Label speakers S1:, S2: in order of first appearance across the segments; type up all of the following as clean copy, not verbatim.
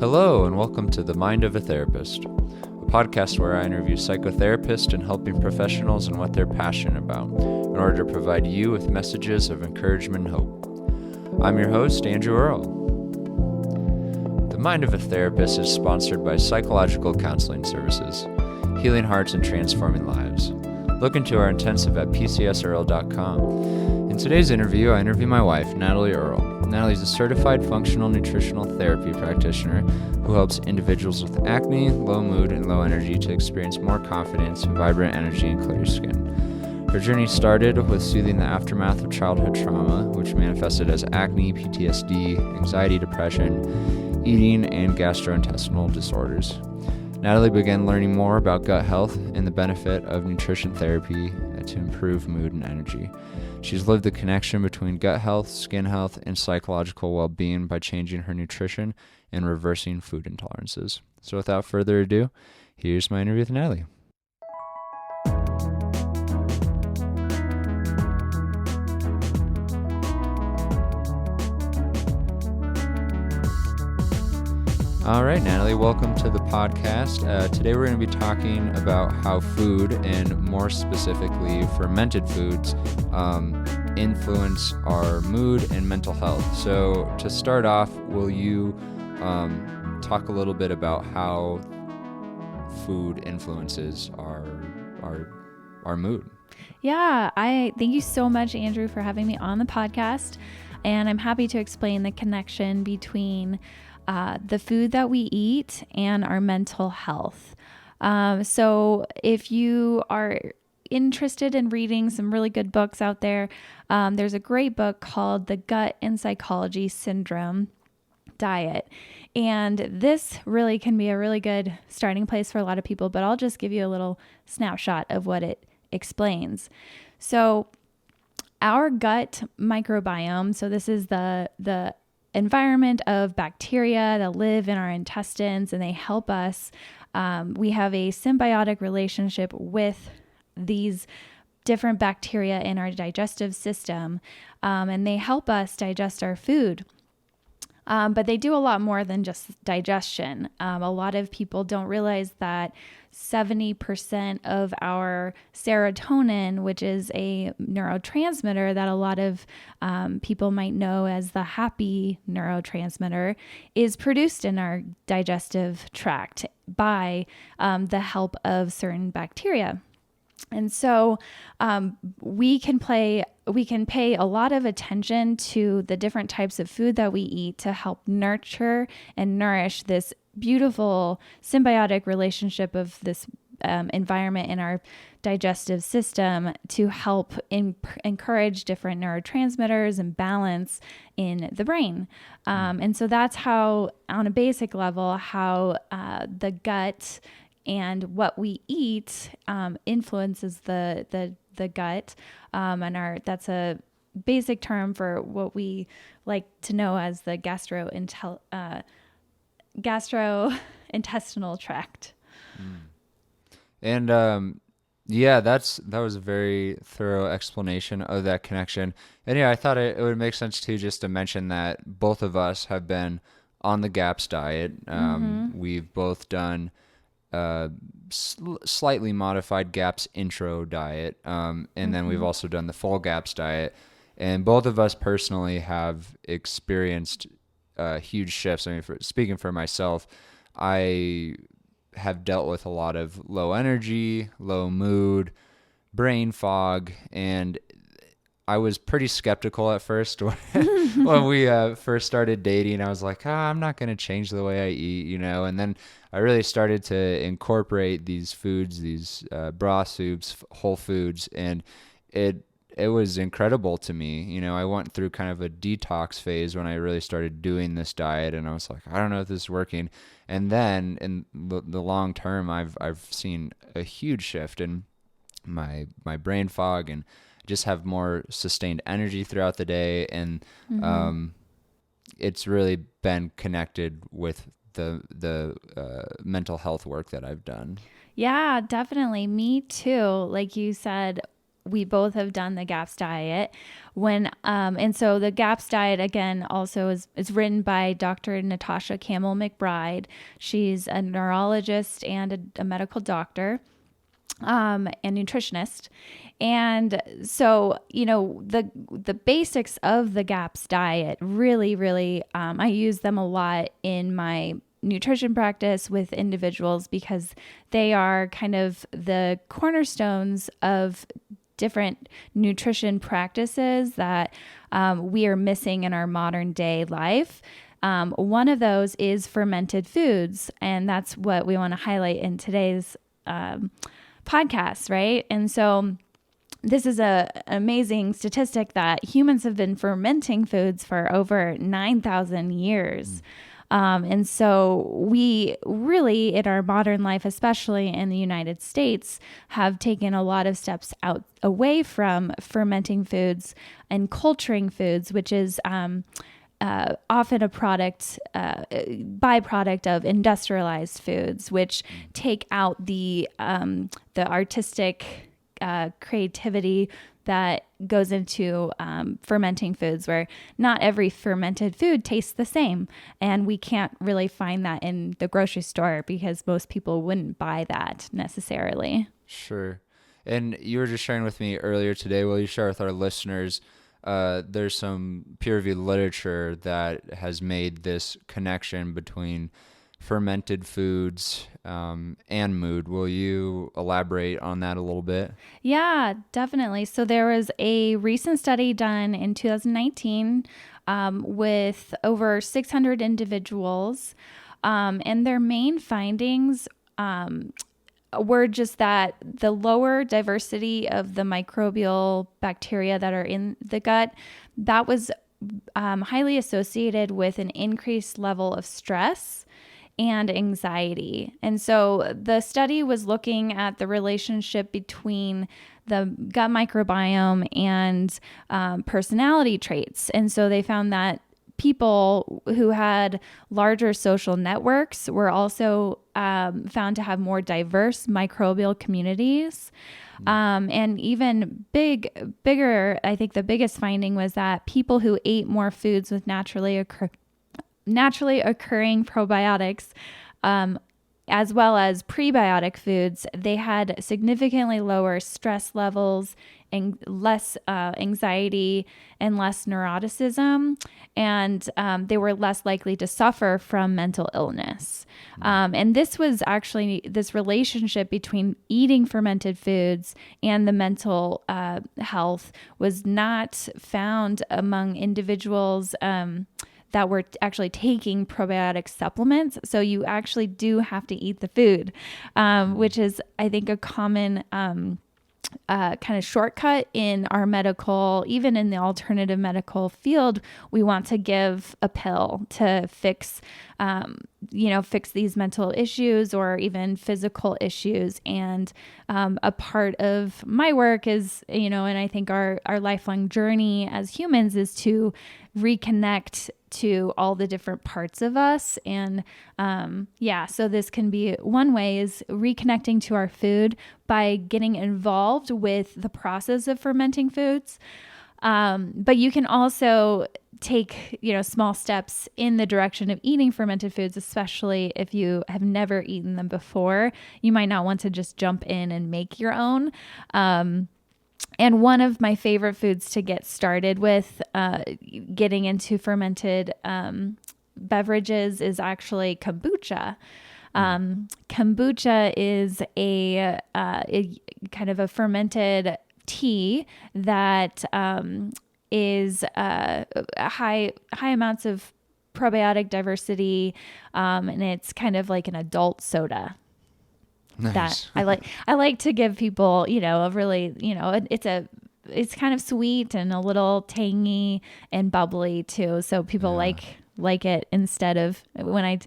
S1: Hello, and welcome to The Mind of a Therapist, a podcast where I interview psychotherapists and helping professionals and what they're passionate about in order to provide you with messages of encouragement and hope. I'm your host, Andrew Earle. The Mind of a Therapist is sponsored by Psychological Counseling Services, healing hearts and transforming lives. Look into our intensive at pcsearle.com. In today's interview, I interview my wife, Natalie Earle. Natalie is a certified functional nutritional therapy practitioner who helps individuals with acne, low mood, and low energy to experience more confidence, vibrant energy, and clear skin. Her journey started with soothing the aftermath of childhood trauma, which manifested as acne, PTSD, anxiety, depression, eating, and gastrointestinal disorders. Natalie began learning more about gut health and the benefit of nutrition therapy to improve mood and energy. She's lived the connection between gut health, skin health, and psychological well-being by changing her nutrition and reversing food intolerances. So without further ado, here's my interview with Natalie. All right, Natalie, welcome to the podcast. Today we're going to be talking about how food, and more specifically fermented foods, influence our mood and mental health. So to start off, will you talk a little bit about how food influences our mood?
S2: Yeah, I thank you so much, Andrew, for having me on the podcast. And I'm happy to explain the connection between the food that we eat and our mental health. So if you are interested in reading some really good books out there, there's a great book called The Gut and Psychology Syndrome Diet. And this really can be a really good starting place for a lot of people, but I'll just give you a little snapshot of what it explains. So our gut microbiome, so this is the environment of bacteria that live in our intestines, and they help us. We have a symbiotic relationship with these different bacteria in our digestive system, and they help us digest our food. But they do a lot more than just digestion. A lot of people don't realize that 70% of our serotonin, which is a neurotransmitter that a lot of people might know as the happy neurotransmitter, is produced in our digestive tract by the help of certain bacteria. And so we can pay a lot of attention to the different types of food that we eat to help nurture and nourish this beautiful symbiotic relationship of this environment in our digestive system to help encourage different neurotransmitters and balance in the brain. And so that's how, on a basic level, how the gut and what we eat influences the gut, and that's a basic term for what we like to know as the gastrointestinal tract.
S1: And that was a very thorough explanation of that connection. And yeah, I thought it would make sense too just to mention that both of us have been on the GAPS diet. We've both done slightly modified GAPS intro diet, and then we've also done the full GAPS diet, and both of us personally have experienced huge shifts. I mean, speaking for myself, I have dealt with a lot of low energy, low mood, brain fog, and I was pretty skeptical at first when we first started dating. I was like, I'm not going to change the way I eat, and then I really started to incorporate these foods, these broth soups, whole foods, and it was incredible to me. I went through kind of a detox phase when I really started doing this diet, and I was like, I don't know if this is working. And then in the long term, I've seen a huge shift in my brain fog, and just have more sustained energy throughout the day, and it's really been connected with the mental health work that I've done.
S2: Yeah, definitely. Me too. Like you said, we both have done the GAPS diet. And so the GAPS diet, again, also is written by Dr. Natasha Campbell McBride. She's a neurologist and a medical doctor, and nutritionist. And so, the basics of the GAPS diet really, I use them a lot in my nutrition practice with individuals because they are kind of the cornerstones of different nutrition practices that we are missing in our modern day life. One of those is fermented foods, and that's what we want to highlight in today's podcast, right? And so this is an amazing statistic that humans have been fermenting foods for over 9,000 years. And so we really, in our modern life, especially in the United States, have taken a lot of steps away from fermenting foods and culturing foods, which is often a byproduct of industrialized foods, which take out the artistic creativity that goes into fermenting foods, where not every fermented food tastes the same. And we can't really find that in the grocery store because most people wouldn't buy that necessarily.
S1: Sure. And you were just sharing with me earlier today, will you share with our listeners, there's some peer-reviewed literature that has made this connection between fermented foods and mood. Will you elaborate on that a little bit?
S2: Yeah, definitely. So there was a recent study done in 2019 with over 600 individuals, and their main findings were just that the lower diversity of the microbial bacteria that are in the gut, that was highly associated with an increased level of stress and anxiety. And so the study was looking at the relationship between the gut microbiome and personality traits. And so they found that people who had larger social networks were also found to have more diverse microbial communities. And even bigger, I think the biggest finding was that people who ate more foods with naturally occurring probiotics, as well as prebiotic foods, they had significantly lower stress levels and less anxiety and less neuroticism, and they were less likely to suffer from mental illness. And this was actually, this relationship between eating fermented foods and the mental health was not found among individuals that were actually taking probiotic supplements. So you actually do have to eat the food, which is, I think, a common kind of shortcut in our medical, even in the alternative medical field. We want to give a pill to fix these mental issues or even physical issues. And a part of my work is, and I think our lifelong journey as humans is to reconnect to all the different parts of us. And so this can be one way is reconnecting to our food by getting involved with the process of fermenting foods. But you can also take, small steps in the direction of eating fermented foods, especially if you have never eaten them before. You might not want to just jump in and make your own. And one of my favorite foods to get started with, getting into fermented beverages, is actually kombucha. Kombucha is a kind of a fermented tea that is high amounts of probiotic diversity, and it's kind of like an adult soda.
S1: Nice.
S2: That I like to give people, a really, it's kind of sweet and a little tangy and bubbly too. So people like it, instead of when I,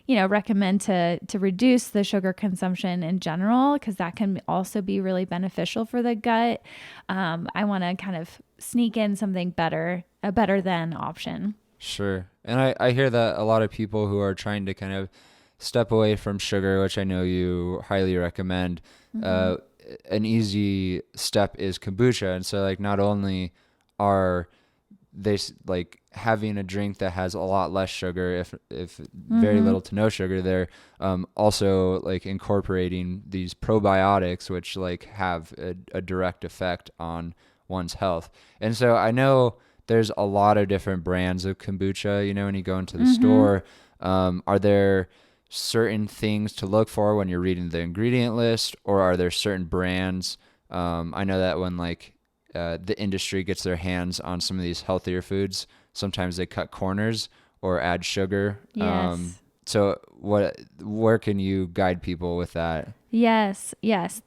S2: recommend to reduce the sugar consumption in general, because that can also be really beneficial for the gut. I want to kind of sneak in something better, a better than option.
S1: Sure. And I hear that a lot of people who are trying to kind of step away from sugar, which I know you highly recommend, an easy step is kombucha. And so like not only are they like having a drink that has a lot less sugar, if very little to no sugar, they're also like incorporating these probiotics, which like have a direct effect on one's health. And so I know there's a lot of different brands of kombucha, you know, when you go into the store. Are there certain things to look for when you're reading the ingredient list, or are there certain brands? I know that when like the industry gets their hands on some of these healthier foods, sometimes they cut corners or add sugar.
S2: Yes.
S1: So where can you guide people with that?
S2: Yes.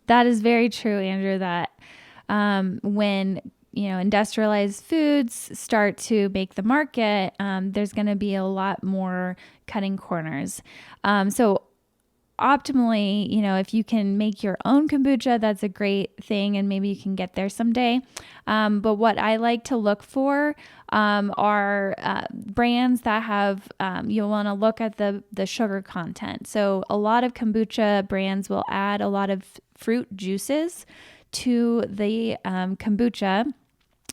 S2: That is very true, Andrew, that when industrialized foods start to make the market, there's going to be a lot more cutting corners. So optimally, if you can make your own kombucha, that's a great thing, and maybe you can get there someday. But what I like to look for are brands that have, you'll want to look at the sugar content. So a lot of kombucha brands will add a lot of fruit juices to the kombucha,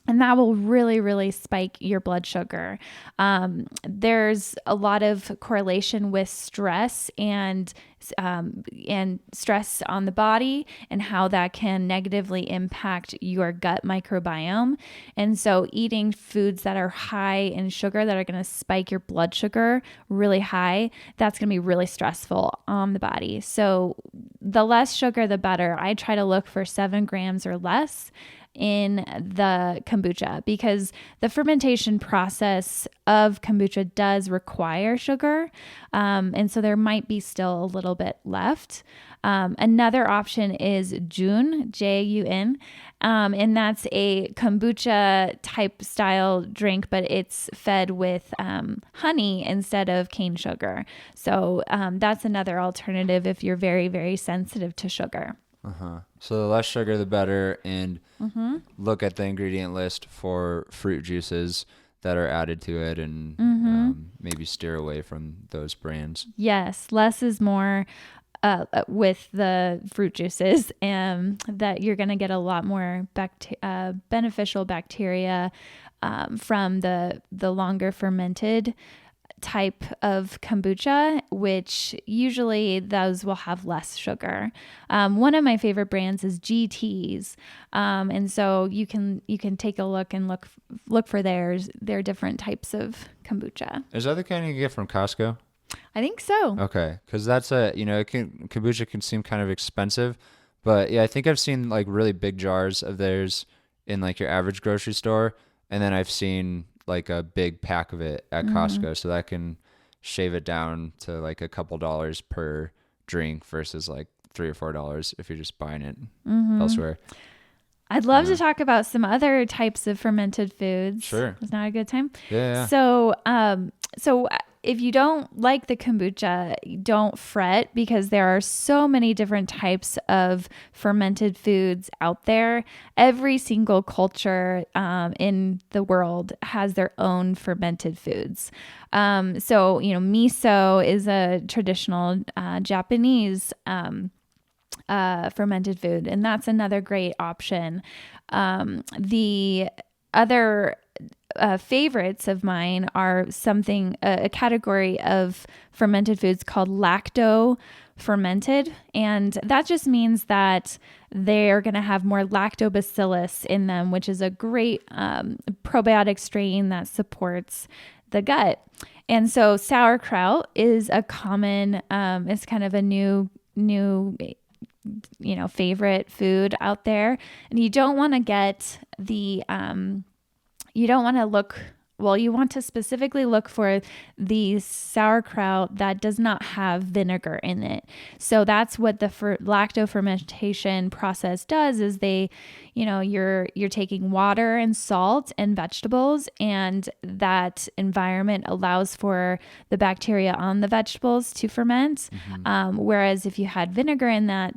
S2: and that will really, really spike your blood sugar. There's a lot of correlation with stress and stress on the body, and how that can negatively impact your gut microbiome. And so eating foods that are high in sugar, that are going to spike your blood sugar really high, that's going to be really stressful on the body. So the less sugar, the better. I try to look for 7 grams or less in the kombucha, because the fermentation process of kombucha does require sugar. And so there might be still a little bit left. Another option is Jun, Jun. And that's a kombucha type style drink, but it's fed with honey instead of cane sugar. So that's another alternative if you're very, very sensitive to sugar.
S1: So the less sugar, the better, and look at the ingredient list for fruit juices that are added to it, and maybe steer away from those brands.
S2: Yes, less is more with the fruit juices, and that you're going to get a lot more beneficial bacteria from the longer fermented type of kombucha, which usually those will have less sugar. One of my favorite brands is GT's, and so you can take a look and look for their different types of kombucha.
S1: Is that the kind you get from Costco?
S2: I think so.
S1: Okay, because that's kombucha can seem kind of expensive, but yeah, I think I've seen like really big jars of theirs in like your average grocery store, and then I've seen like a big pack of it at Costco, so that can shave it down to like a couple dollars per drink versus like $3 or $4 if you're just buying it elsewhere.
S2: I'd love to talk about some other types of fermented foods.
S1: Sure.
S2: Is not a good time?
S1: Yeah.
S2: So if you don't like the kombucha, don't fret, because there are so many different types of fermented foods out there. Every single culture in the world has their own fermented foods. So, miso is a traditional Japanese fermented food, and that's another great option. The other favorites of mine are a category of fermented foods called lacto fermented, and that just means that they're going to have more lactobacillus in them, which is a great probiotic strain that supports the gut. And so sauerkraut is a common, it's kind of a new favorite food out there. And you don't want to get you want to specifically look for the sauerkraut that does not have vinegar in it. So that's what the lacto fermentation process does, is you're taking water and salt and vegetables, and that environment allows for the bacteria on the vegetables to ferment. Whereas if you had vinegar in that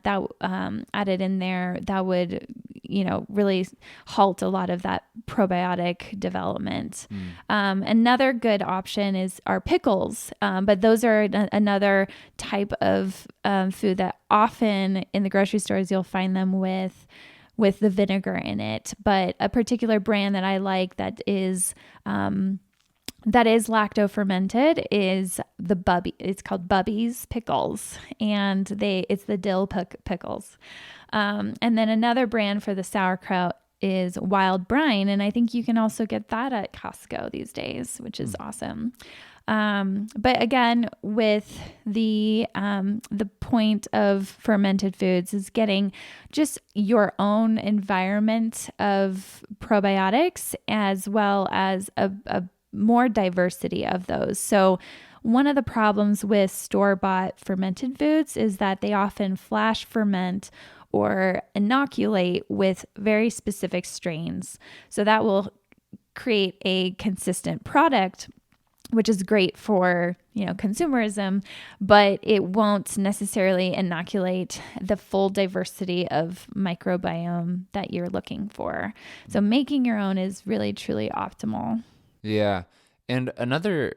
S2: added in there, that would really halt a lot of that probiotic development. Another good option are pickles, but those are another type of food that often in the grocery stores you'll find them with the vinegar in it. But a particular brand that I like that is lacto fermented is the Bubby. It's called Bubby's Pickles, and it's the dill pickles. And then another brand for the sauerkraut is Wild Brine, and I think you can also get that at Costco these days, which is awesome. But again, with the point of fermented foods is getting just your own environment of probiotics as well as a more diversity of those. So one of the problems with store-bought fermented foods is that they often flash ferment or inoculate with very specific strains. So that will create a consistent product, which is great for, consumerism, but it won't necessarily inoculate the full diversity of microbiome that you're looking for. So making your own is really, truly optimal.
S1: Yeah. And another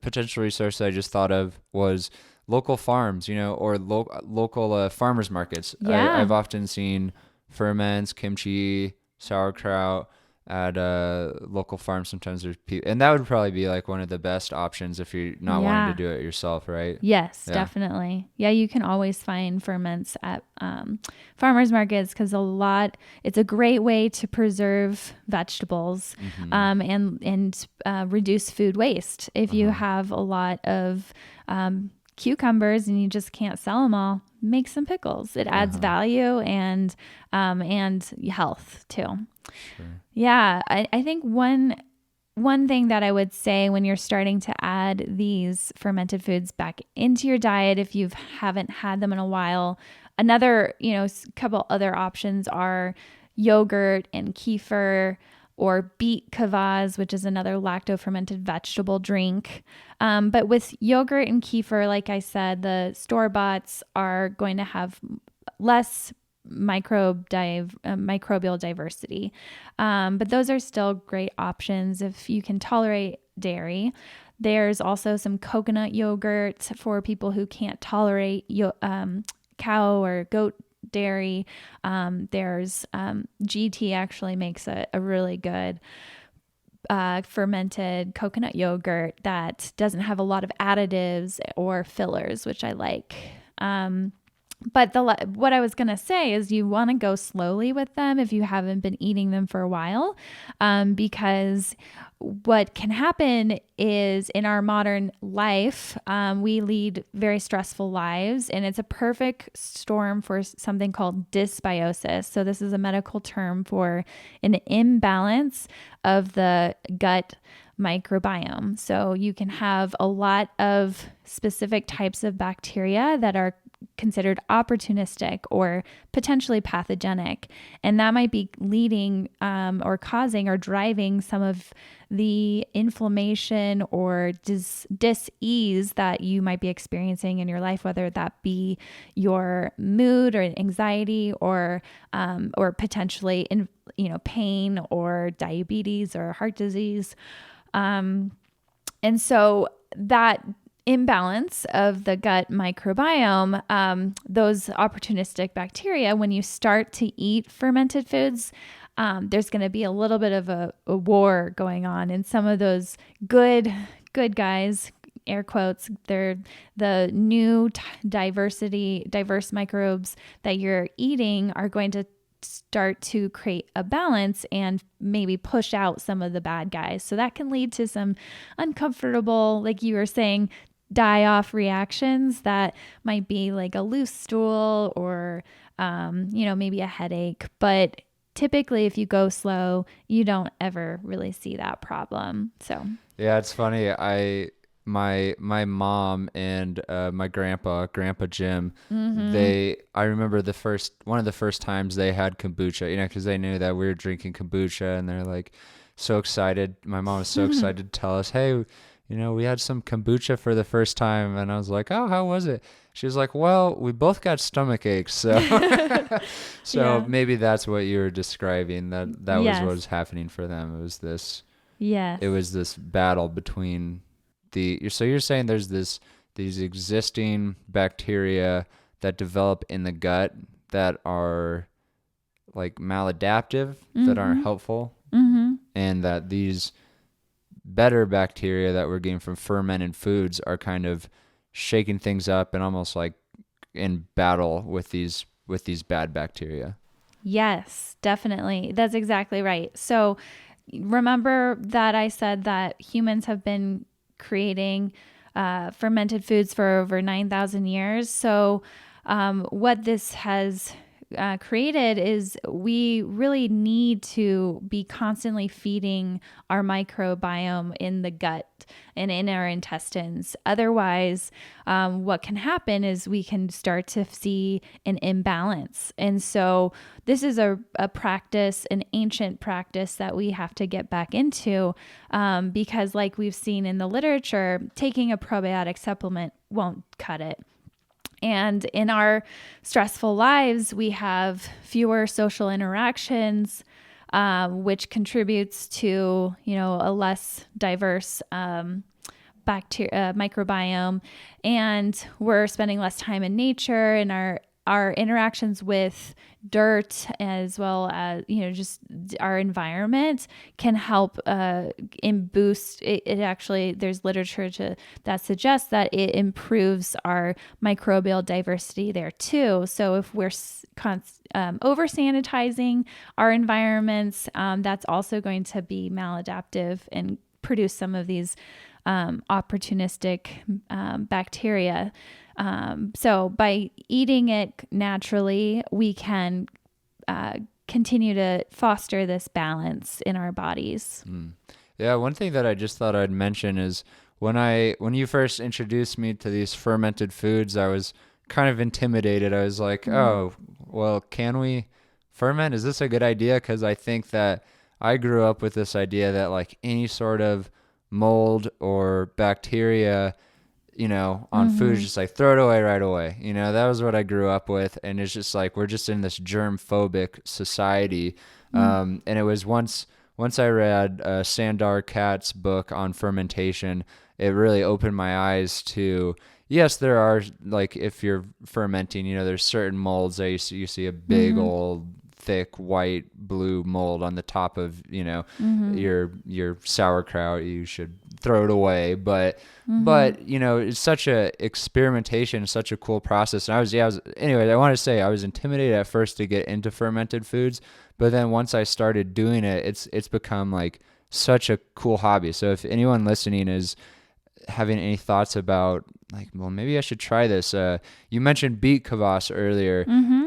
S1: potential resource I just thought of was local farms, or local farmers markets.
S2: Yeah.
S1: I've often seen ferments, kimchi, sauerkraut at local farms. Sometimes there's people, and that would probably be like one of the best options if you're not wanting to do it yourself, right?
S2: Yes, definitely. Yeah, you can always find ferments at farmers markets because it's a great way to preserve vegetables and reduce food waste. If you have a lot of cucumbers and you just can't sell them all, make some pickles. It adds value and health too.
S1: Sure.
S2: Yeah, I think one thing that I would say when you're starting to add these fermented foods back into your diet, if you haven't had them in a while, another, couple other options are yogurt and kefir, or beet kvass, which is another lacto-fermented vegetable drink. But with yogurt and kefir, like I said, the store-boughts are going to have less microbial diversity. But those are still great options if you can tolerate dairy. There's also some coconut yogurt for people who can't tolerate cow or goat dairy. There's GT actually makes a really good fermented coconut yogurt that doesn't have a lot of additives or fillers, which I like. But what I was going to say is you want to go slowly with them if you haven't been eating them for a while, because what can happen is in our modern life, we lead very stressful lives, and it's a perfect storm for something called dysbiosis. So this is a medical term for an imbalance of the gut microbiome. So you can have a lot of specific types of bacteria that are considered opportunistic or potentially pathogenic. And that might be leading or causing or driving some of the inflammation or dis-ease that you might be experiencing in your life, whether that be your mood or anxiety or potentially pain or diabetes or heart disease. And so that imbalance of the gut microbiome, those opportunistic bacteria, when you start to eat fermented foods, there's going to be a little bit of a war going on. And some of those good guys, air quotes, they're the new diverse microbes that you're eating are going to start to create a balance and maybe push out some of the bad guys. So that can lead to some uncomfortable, like you were saying, die-off reactions that might be like a loose stool or, maybe a headache. But typically if you go slow, you don't ever really see that problem. So
S1: yeah, it's funny. My mom and my grandpa Jim, I remember one of the first times they had kombucha, because they knew that we were drinking kombucha, and they're like so excited. My mom was so excited to tell us, hey, we had some kombucha for the first time. And I was like, oh, how was it? She was like, well, we both got stomach aches. So
S2: Yeah.
S1: Maybe that's what you were describing, that was
S2: Yes.
S1: what was happening for them. It was this.
S2: Yes.
S1: it was this battle between so you're saying there's these existing bacteria that develop in the gut that are like maladaptive, that aren't helpful, and that these better bacteria that we're getting from fermented foods are kind of shaking things up and almost like in battle with these bad bacteria.
S2: Yes, definitely. That's exactly right. So remember that I said that humans have been creating fermented foods for over 9,000 years. So what this has created is we really need to be constantly feeding our microbiome in the gut and in our intestines. Otherwise, what can happen is we can start to see an imbalance. And so this is a practice, an ancient practice that we have to get back into because like we've seen in the literature, taking a probiotic supplement won't cut it. And in our stressful lives, we have fewer social interactions, which contributes to, a less diverse microbiome. And we're spending less time in nature, and our interactions with dirt as well as, just our environment can help boost it. Actually, there's literature that suggests that it improves our microbial diversity there too. So if we're over sanitizing our environments, that's also going to be maladaptive and produce some of these opportunistic bacteria. So by eating it naturally, we can continue to foster this balance in our bodies.
S1: Yeah, one thing that I just thought I'd mention is when you first introduced me to these fermented foods, I was kind of intimidated. I was like, oh, well, can we ferment? Is this a good idea? Because I think that I grew up with this idea that like any sort of mold or bacteria on food, just like throw it away right away. That was what I grew up with. And it's just like, we're just in this germ phobic society. And it was once I read Sandor Katz's book on fermentation, it really opened my eyes to, yes, there are, like, if you're fermenting, there's certain molds that you see a big old thick white blue mold on the top of your sauerkraut. You should throw it away, but it's such a experimentation, such a cool process. And I want to say I was intimidated at first to get into fermented foods, but then once I started doing it, it's become like such a cool hobby. So if anyone listening is having any thoughts about like, well, maybe I should try this. You mentioned beet kvass earlier.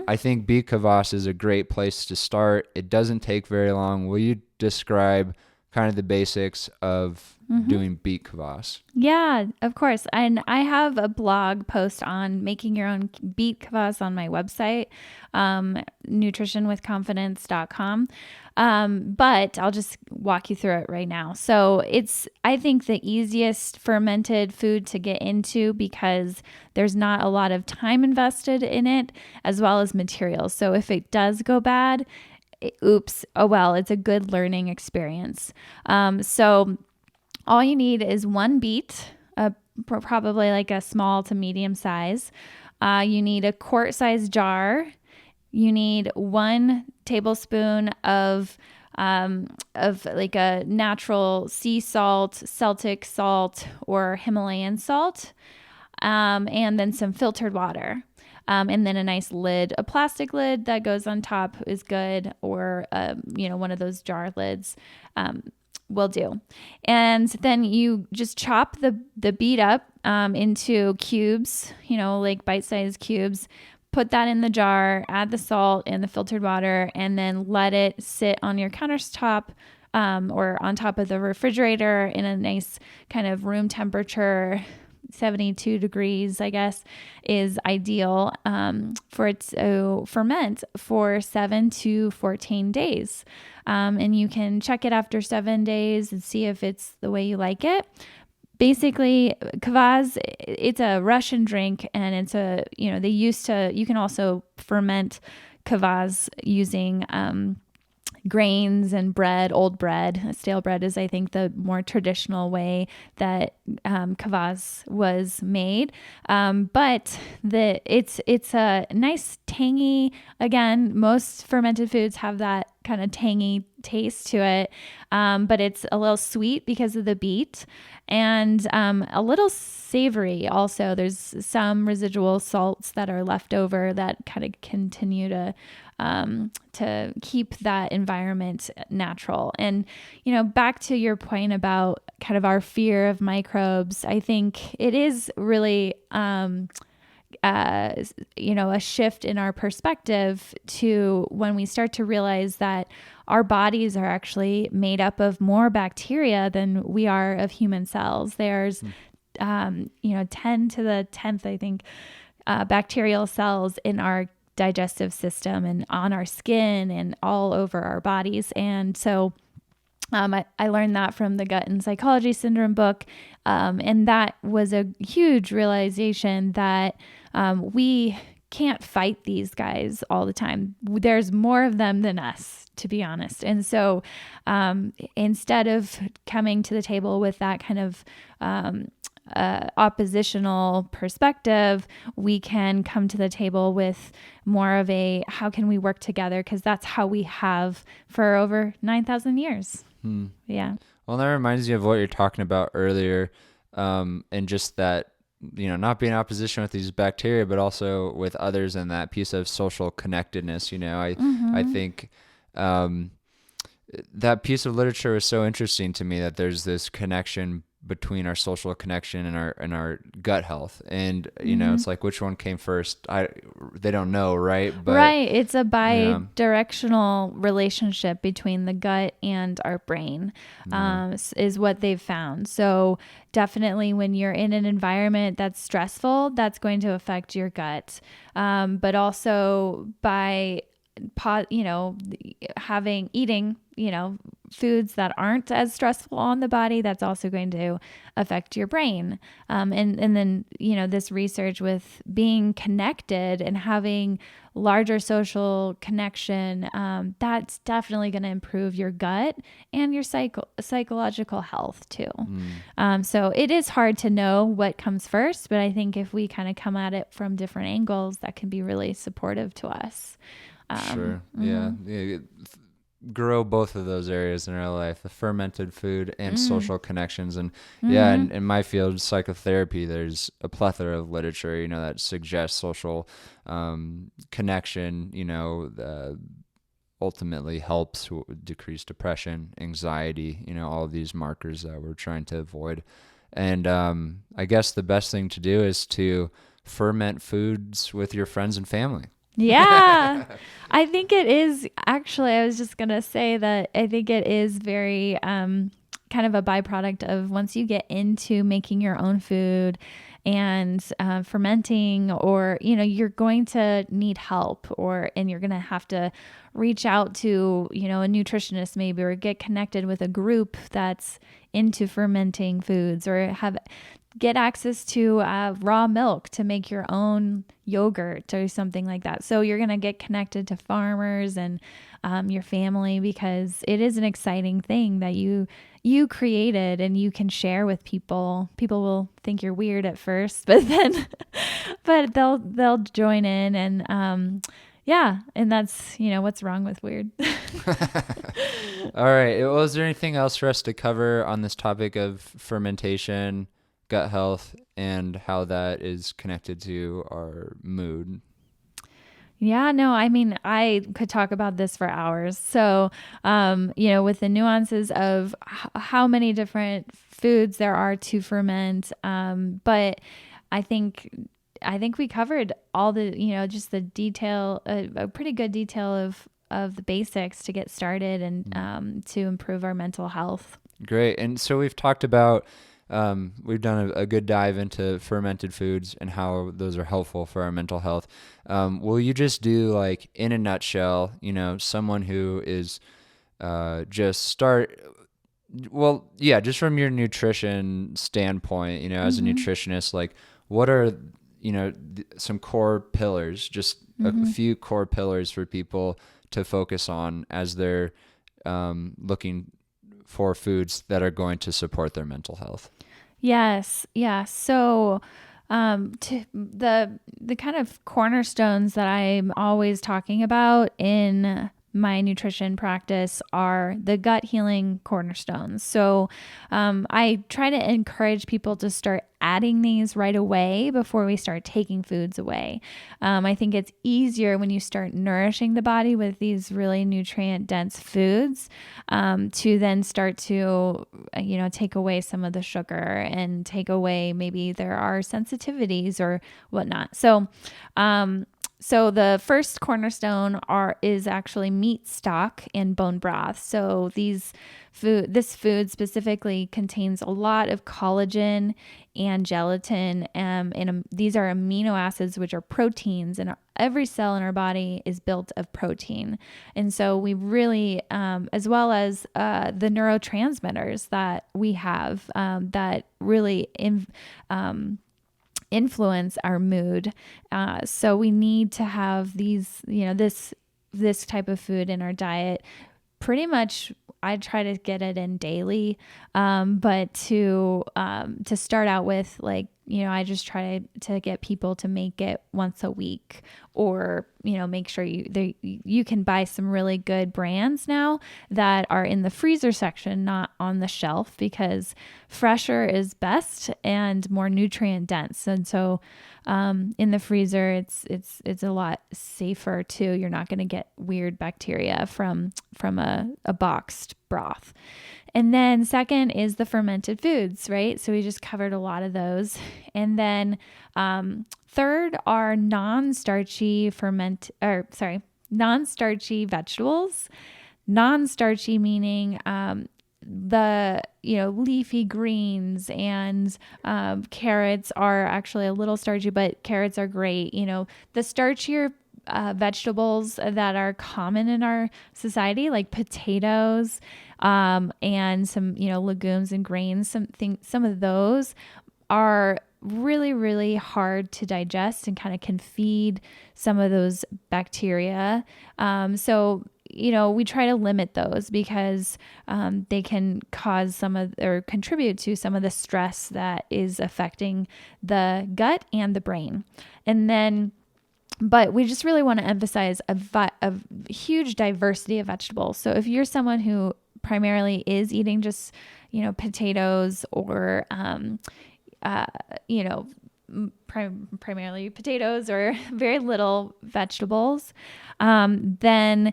S1: I think beet kvass is a great place to start. It doesn't take very long. Will you describe kind of the basics of doing beet kvass?
S2: Yeah, of course. And I have a blog post on making your own beet kvass on my website, nutritionwithconfidence.com. But I'll just walk you through it right now. So it's, I think, the easiest fermented food to get into because there's not a lot of time invested in it as well as materials. So if it does go bad, it's a good learning experience. So all you need is one beet, probably like a small to medium size. You need a quart-sized jar. You need 1 tablespoon of like a natural sea salt, Celtic salt, or Himalayan salt, and then some filtered water. And then a nice lid, a plastic lid that goes on top is good, or, one of those jar lids will do. And then you just chop the beet up into cubes, like bite-sized cubes. Put that in the jar, add the salt and the filtered water, and then let it sit on your countertop or on top of the refrigerator in a nice kind of room temperature. 72 degrees, I guess, is ideal for it to ferment for 7 to 14 days. And you can check it after 7 days and see if it's the way you like it. Basically, kvass, it's a Russian drink, and it's you can also ferment kvass using grains and bread, old bread. Stale bread is, I think, the more traditional way that kvass was made. But it's a nice tangy, again, most fermented foods have that kind of tangy taste to it. But it's a little sweet because of the beet, and a little savory also. There's some residual salts that are left over that kind of continue to keep that environment natural. And, back to your point about kind of our fear of microbes, I think it is really, a shift in our perspective to when we start to realize that our bodies are actually made up of more bacteria than we are of human cells. There's, 10 to the 10th, I think, bacterial cells in our digestive system and on our skin and all over our bodies. And so I learned that from the Gut and Psychology Syndrome book. And that was a huge realization that we can't fight these guys all the time. There's more of them than us, to be honest. And so instead of coming to the table with that kind of oppositional perspective, we can come to the table with more of a, how can we work together? Because that's how we have for over 9,000 years. Yeah.
S1: Well, that reminds me of what you're talking about earlier, and just that, not being in opposition with these bacteria, but also with others, and that piece of social connectedness. I think that piece of literature was so interesting to me, that there's this connection between our social connection and our gut health. And, it's like, which one came first? They don't know. Right. But,
S2: right. It's a bi-directional relationship between the gut and our brain, is what they've found. So definitely when you're in an environment that's stressful, that's going to affect your gut. But also by eating, foods that aren't as stressful on the body, that's also going to affect your brain. And then, this research with being connected and having larger social connection, that's definitely going to improve your gut and your psychological health too. So it is hard to know what comes first, but I think if we kind of come at it from different angles, that can be really supportive to us.
S1: Sure. Yeah. Grow both of those areas in our life, the fermented food and social connections. And in my field, psychotherapy, there's a plethora of literature, that suggests social connection, ultimately helps decrease depression, anxiety, all of these markers that we're trying to avoid. And I guess the best thing to do is to ferment foods with your friends and family.
S2: Yeah, I think it is. Actually, I was just going to say that I think it is very kind of a byproduct of once you get into making your own food and fermenting, or, you're going to need help, and you're going to have to reach out to, a nutritionist maybe, or get connected with a group that's into fermenting foods, or get access to raw milk to make your own yogurt or something like that. So you're going to get connected to farmers and your family, because it is an exciting thing that you created and you can share with people. People will think you're weird at first, but they'll join in, and and that's, what's wrong with weird.
S1: All right. Well, is there anything else for us to cover on this topic of fermentation, gut health, and how that is connected to our mood?
S2: Yeah, no, I mean, I could talk about this for hours. So, with the nuances of how many different foods there are to ferment. But I think we covered all the, just the detail, a pretty good detail of the basics to get started and to improve our mental health.
S1: Great. And so we've talked about, we've done a good dive into fermented foods and how those are helpful for our mental health. Will you just do, like, in a nutshell, someone who is just from your nutrition standpoint, as a nutritionist, like, what are, some core pillars, just a few core pillars for people to focus on as they're looking for foods that are going to support their mental health.
S2: Yes. Yeah. So, the kind of cornerstones that I'm always talking about in my nutrition practice are the gut healing cornerstones. So, I try to encourage people to start adding these right away before we start taking foods away. I think it's easier when you start nourishing the body with these really nutrient dense foods, to then start to, take away some of the sugar and take away, maybe there are sensitivities or whatnot. So the first cornerstone is actually meat stock and bone broth. So this food specifically contains a lot of collagen and gelatin, and these are amino acids, which are proteins, and every cell in our body is built of protein. And so we really, as well as the neurotransmitters that we have, that really influence our mood. So we need to have these, this type of food in our diet. Pretty much, I try to get it in daily. But to start out with, I just try to get people to make it once a week, or, make sure you can buy some really good brands now that are in the freezer section, not on the shelf, because fresher is best and more nutrient dense. And so, in the freezer, it's a lot safer too. You're not going to get weird bacteria from a boxed broth. And then second is the fermented foods, right? So we just covered a lot of those. And then third are non-starchy vegetables. Non-starchy meaning the leafy greens, and carrots are actually a little starchy, but carrots are great. The starchier vegetables that are common in our society, like potatoes, and some, legumes and grains, some of those are really, really hard to digest and kind of can feed some of those bacteria. So we try to limit those because they can cause or contribute to some of the stress that is affecting the gut and the brain. But we just really want to emphasize a huge diversity of vegetables. So if you're someone who primarily is eating just, potatoes or, primarily potatoes or very little vegetables, then,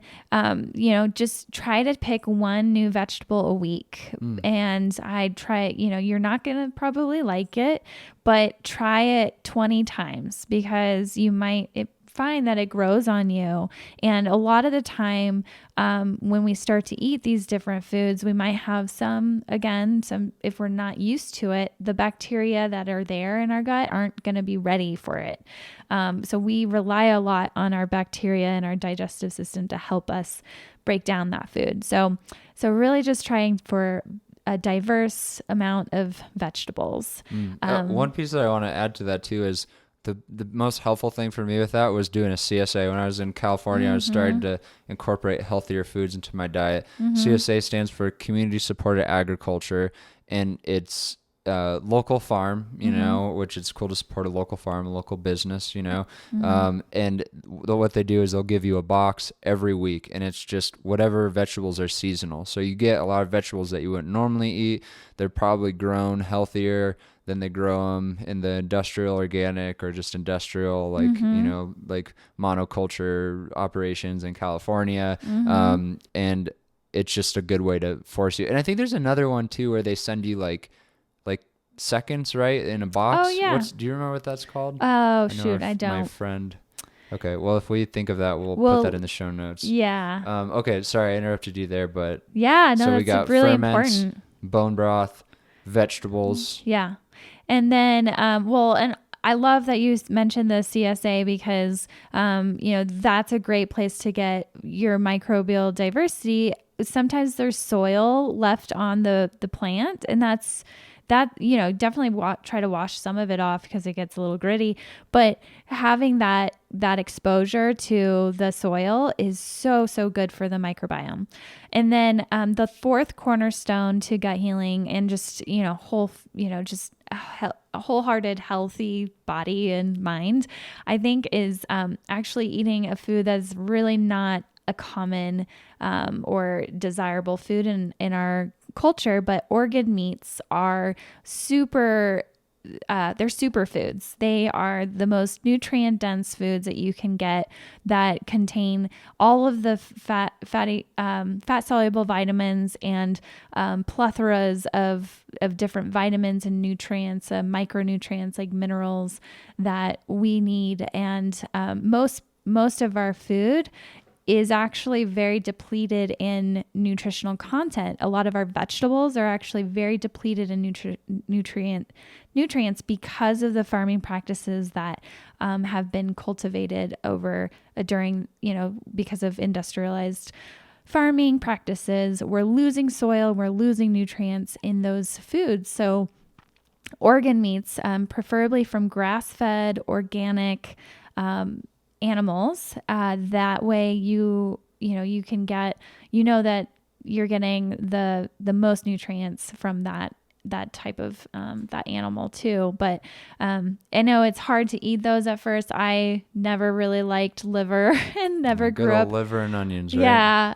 S2: just try to pick one new vegetable a week. And I try, you're not going to probably like it, but try it 20 times because you might find that it grows on you. And a lot of the time, when we start to eat these different foods, we might have some, if we're not used to it, the bacteria that are there in our gut aren't going to be ready for it. So we rely a lot on our bacteria and our digestive system to help us break down that food. So really just trying for a diverse amount of vegetables.
S1: One piece that I want to add to that too is the most helpful thing for me with that was doing a CSA. When I was in California, I was starting to incorporate healthier foods into my diet. CSA stands for Community Supported Agriculture, and it's local farm, which it's cool to support a local farm, a local business, and what they do is they'll give you a box every week, and it's just whatever vegetables are seasonal. So you get a lot of vegetables that you wouldn't normally eat. They're probably grown healthier than they grow them in the industrial organic or just industrial, like monoculture operations in California. And it's just a good way to force you. And I think there's another one too, where they send you like seconds, right, in a box.
S2: Oh yeah.
S1: Do you remember what that's called?
S2: Oh shoot, I don't.
S1: My friend. Okay, well, if we think of that, we'll put that in the show notes.
S2: Yeah.
S1: Okay, sorry, I interrupted you there, but
S2: yeah, no,
S1: so
S2: that's
S1: we got
S2: really
S1: ferments,
S2: important.
S1: bone broth, vegetables.
S2: Yeah, and then and I love that you mentioned the CSA because that's a great place to get your microbial diversity. Sometimes there's soil left on the plant, and that's that, definitely try to wash some of it off because it gets a little gritty, but having that exposure to the soil is so, so good for the microbiome. And then, the fourth cornerstone to gut healing and just, just a wholehearted, healthy body and mind, I think is, actually eating a food that's really not a common, or desirable food in our culture, but organ meats are they're superfoods. They are the most nutrient dense foods that you can get that contain all of the fat soluble vitamins and plethoras of different vitamins and nutrients, micronutrients like minerals that we need. And most of our food is actually very depleted in nutritional content. A lot of our vegetables are actually very depleted in nutrients because of the farming practices that have been cultivated because of industrialized farming practices. We're losing soil, we're losing nutrients in those foods. So organ meats, preferably from grass-fed, organic, animals, that way you can get, that you're getting the most nutrients from that type of that animal too. But I know it's hard to eat those at first. I never really liked liver and never grew up
S1: liver and onions, right?
S2: Yeah.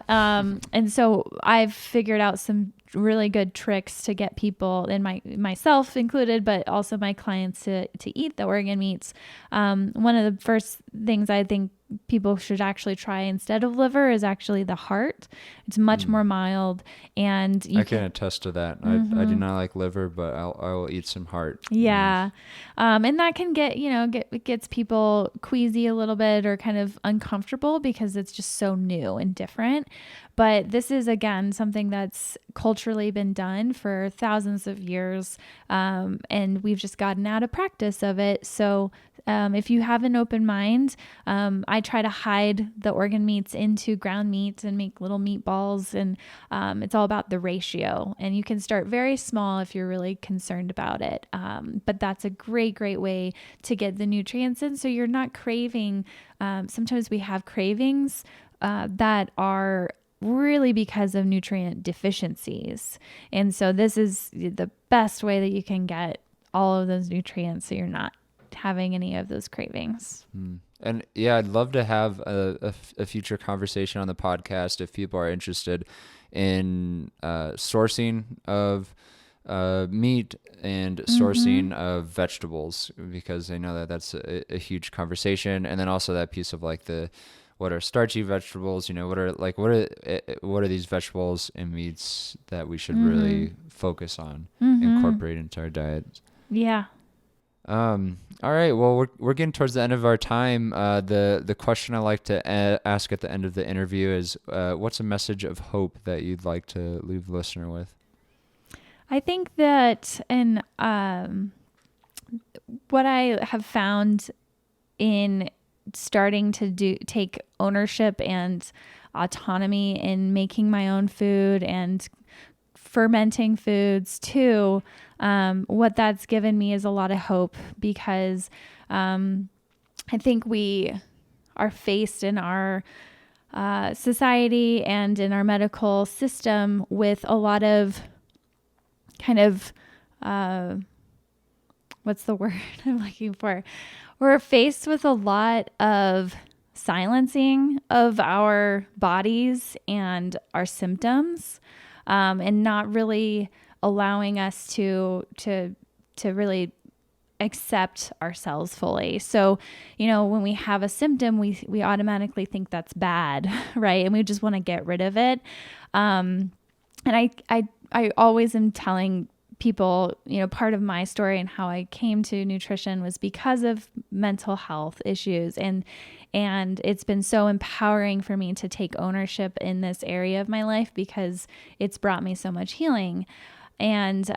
S2: And so I've figured out some really good tricks to get people, and myself included, but also my clients to eat the organ meats. One of the first things I think people should actually try instead of liver is actually the heart. It's much more mild, and
S1: I can attest to that. Mm-hmm. I do not like liver, but I will eat some heart.
S2: Yeah. And that can gets people queasy a little bit or kind of uncomfortable because it's just so new and different. But this is, again, something that's culturally been done for thousands of years. And we've just gotten out of practice of it. So if you have an open mind, I try to hide the organ meats into ground meats and make little meatballs. And it's all about the ratio. And you can start very small if you're really concerned about it. But that's a great way to get the nutrients in. So you're not craving. Sometimes we have cravings that are really because of nutrient deficiencies. And so this is the best way that you can get all of those nutrients so you're not having any of those cravings.
S1: And yeah, I'd love to have a future conversation on the podcast if people are interested in sourcing of meat and sourcing of vegetables, because I know that that's a huge conversation. And then also that piece of like what are starchy vegetables, what are these vegetables and meats that we should really focus on, incorporate into our diet.
S2: Yeah.
S1: All right. Well, we're getting towards the end of our time. The question I like to ask at the end of the interview is, what's a message of hope that you'd like to leave the listener with?
S2: I think that, and what I have found in starting to take ownership and autonomy in making my own food and fermenting foods too, what that's given me is a lot of hope, because I think we are faced in our society and in our medical system with a lot of kind of what's the word I'm looking for? We're faced with a lot of silencing of our bodies and our symptoms, and not really allowing us to really accept ourselves fully. So, when we have a symptom, we automatically think that's bad, right? And we just want to get rid of it. And I always am telling people, part of my story and how I came to nutrition was because of mental health issues. And it's been so empowering for me to take ownership in this area of my life because it's brought me so much healing. And,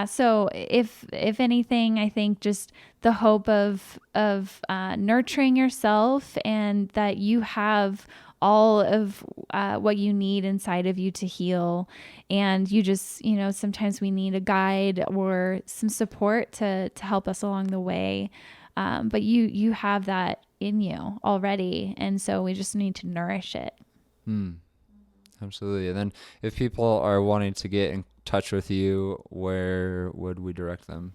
S2: so if anything, I think just the hope of nurturing yourself, and that you have all of what you need inside of you to heal. And you just, sometimes we need a guide or some support to help us along the way. But you have that in you already. And so we just need to nourish it.
S1: Absolutely. And then if people are wanting to get in touch with you, where would we direct them?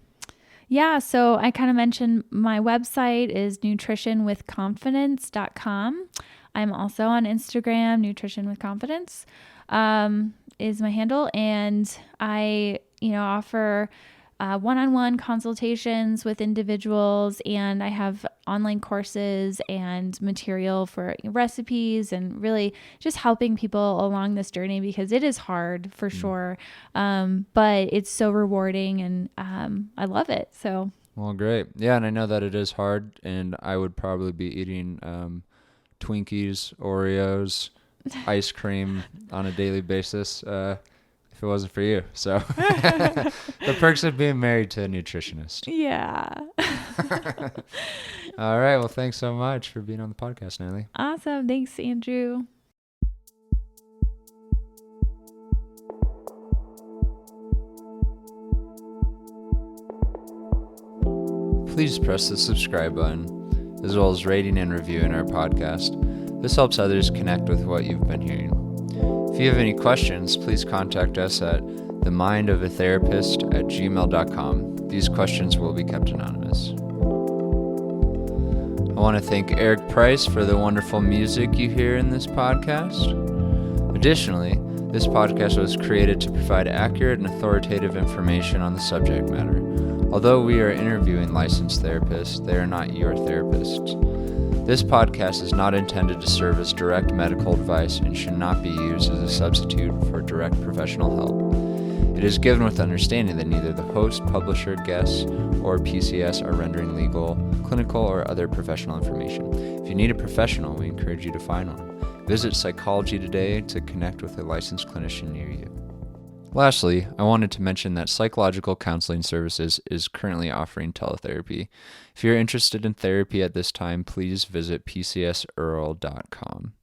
S2: Yeah, so I kind of mentioned my website is nutritionwithconfidence.com. I'm also on Instagram, Nutrition with Confidence is my handle. And I, offer one-on-one consultations with individuals, and I have online courses and material for recipes and really just helping people along this journey, because it is hard for sure. But it's so rewarding, and I love it. So.
S1: Well, great. Yeah. And I know that it is hard, and I would probably be eating Twinkies, Oreos, ice cream on a daily basis if it wasn't for you. So the perks of being married to a nutritionist.
S2: Yeah.
S1: All right. Well, thanks so much for being on the podcast, Natalie.
S2: Awesome. Thanks, Andrew.
S1: Please press the subscribe button, as well as rating and reviewing our podcast. This helps others connect with what you've been hearing. If you have any questions, please contact us at themindofatherapist@gmail.com. These questions will be kept anonymous. I want to thank Eric Price for the wonderful music you hear in this podcast. Additionally, this podcast was created to provide accurate and authoritative information on the subject matter. Although we are interviewing licensed therapists, they are not your therapists. This podcast is not intended to serve as direct medical advice and should not be used as a substitute for direct professional help. It is given with understanding that neither the host, publisher, guests, or PCS are rendering legal, clinical, or other professional information. If you need a professional, we encourage you to find one. Visit Psychology Today to connect with a licensed clinician near you. Lastly, I wanted to mention that Psychological Counseling Services is currently offering teletherapy. If you're interested in therapy at this time, please visit pcsearle.com.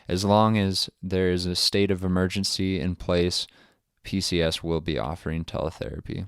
S1: As long as there is a state of emergency in place, PCS will be offering teletherapy.